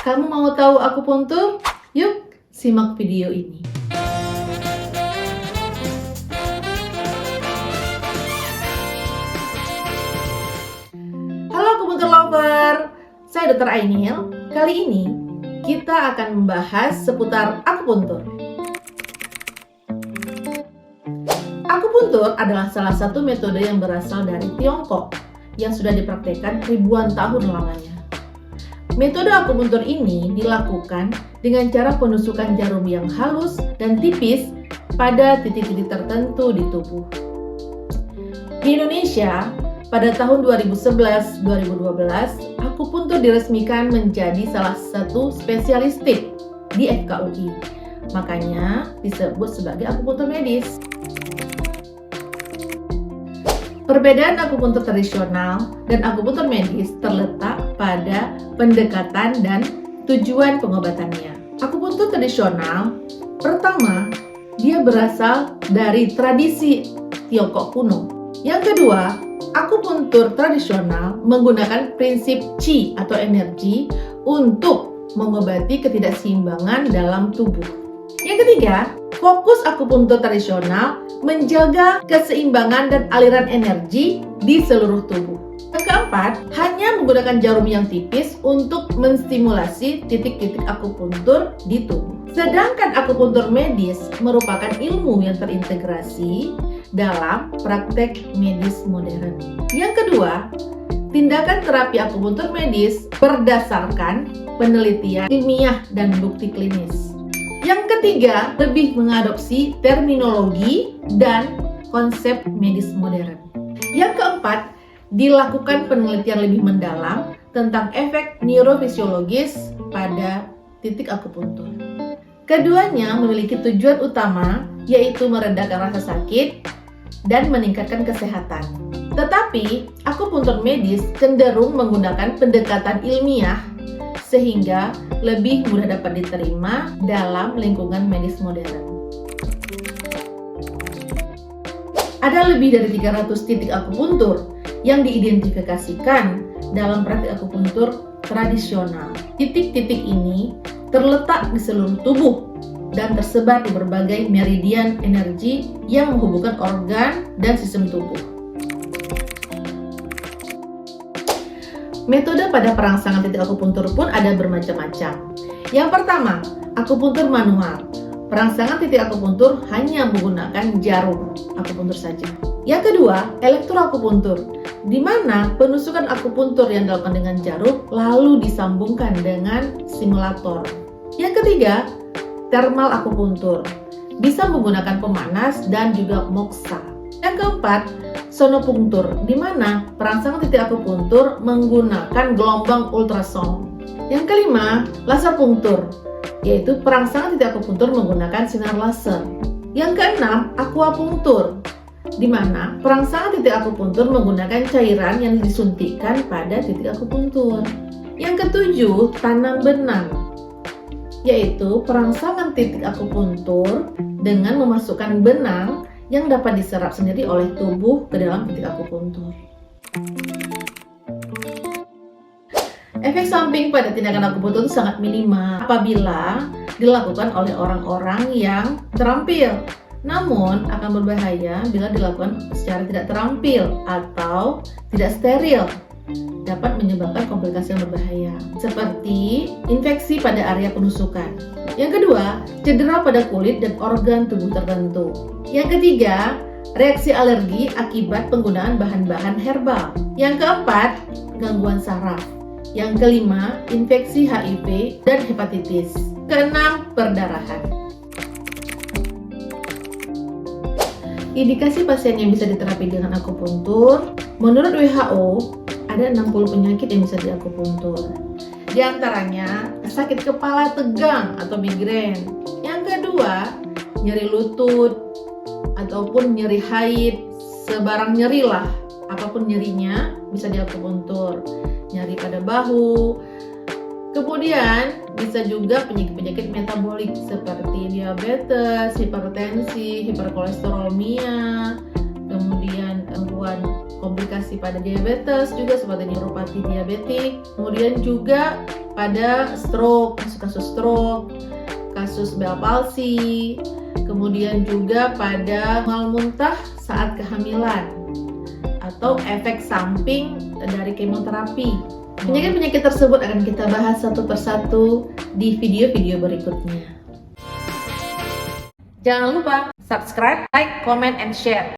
Kamu mau tahu akupuntur? Yuk, simak video ini. Halo akupuntur lover, saya Dr. Ainil. Kali ini kita akan membahas seputar akupuntur. Akupuntur adalah salah satu metode yang berasal dari Tiongkok yang sudah dipraktikkan ribuan tahun lamanya. Metode akupuntur ini dilakukan dengan cara penusukan jarum yang halus dan tipis pada titik-titik tertentu di tubuh. Di Indonesia, pada tahun 2011-2012, akupuntur diresmikan menjadi salah satu spesialistik di FKUI. Makanya disebut sebagai akupuntur medis. Perbedaan akupuntur tradisional dan akupuntur medis terletak pada pendekatan dan tujuan pengobatannya. Akupuntur tradisional, pertama, dia berasal dari tradisi Tiongkok kuno. Yang kedua, akupuntur tradisional menggunakan prinsip Qi atau energi untuk mengobati ketidakseimbangan dalam tubuh. Yang ketiga, fokus akupuntur tradisional menjaga keseimbangan dan aliran energi di seluruh tubuh. Yang keempat, hanya menggunakan jarum yang tipis untuk menstimulasi titik-titik akupuntur di tubuh. Sedangkan akupuntur medis merupakan ilmu yang terintegrasi dalam praktek medis modern. Yang kedua, tindakan terapi akupuntur medis berdasarkan penelitian ilmiah dan bukti klinis. Yang ketiga, lebih mengadopsi terminologi dan konsep medis modern. Yang keempat, dilakukan penelitian lebih mendalam tentang efek neurofisiologis pada titik akupuntur. Keduanya memiliki tujuan utama, yaitu meredakan rasa sakit dan meningkatkan kesehatan. Tetapi, akupuntur medis cenderung menggunakan pendekatan ilmiah sehingga lebih mudah dapat diterima dalam lingkungan medis modern. Ada lebih dari 300 titik akupuntur yang diidentifikasikan dalam praktik akupuntur tradisional. Titik-titik ini terletak di seluruh tubuh dan tersebar di berbagai meridian energi yang menghubungkan organ dan sistem tubuh. Metode pada perangsangan titik akupuntur pun ada bermacam-macam. Yang pertama, akupuntur manual. Perangsangan titik akupuntur hanya menggunakan jarum akupuntur saja. Yang kedua, elektroakupuntur, di mana penusukan akupuntur yang dilakukan dengan jarum lalu disambungkan dengan simulator. Yang ketiga, thermal akupuntur, bisa menggunakan pemanas dan juga moksa. Yang keempat, sonopunktur, di mana perangsangan titik akupuntur menggunakan gelombang ultrasound. Yang kelima, laser punktur, yaitu perangsangan titik akupuntur menggunakan sinar laser. Yang keenam, akupunktur, di mana perangsangan titik akupuntur menggunakan cairan yang disuntikkan pada titik akupuntur. Yang ketujuh, tanam benang, yaitu perangsangan titik akupuntur dengan memasukkan benang yang dapat diserap sendiri oleh tubuh ke dalam titik akupuntur. Efek samping pada tindakan akupuntur itu sangat minimal apabila dilakukan oleh orang-orang yang terampil. Namun akan berbahaya bila dilakukan secara tidak terampil atau tidak steril. Dapat menyebabkan komplikasi yang berbahaya, seperti infeksi pada area penusukan. Yang kedua, cedera pada kulit dan organ tubuh tertentu. Yang ketiga, reaksi alergi akibat penggunaan bahan-bahan herbal. Yang keempat, gangguan saraf. Yang kelima, infeksi HIV dan hepatitis. Keenam, perdarahan. Indikasi pasien yang bisa diterapi dengan akupuntur, menurut WHO, ada 60 penyakit yang bisa diakupuntur. Di antaranya, sakit kepala tegang atau migrain. Yang kedua, nyeri lutut ataupun nyeri haid, sebarang nyeri lah, apapun nyerinya bisa diakupuntur. Nyeri pada bahu. Kemudian bisa juga penyakit-penyakit metabolik seperti diabetes, hipertensi, hiperkolesterolmia, kemudian gangguan komplikasi pada diabetes juga seperti neuropati diabetik, kemudian juga pada stroke, kasus stroke, kasus Bell palsy, kemudian juga pada mual muntah saat kehamilan atau efek samping dari kemoterapi. Penyakit-penyakit tersebut akan kita bahas satu persatu di video-video berikutnya. Jangan lupa subscribe, like, comment, and share.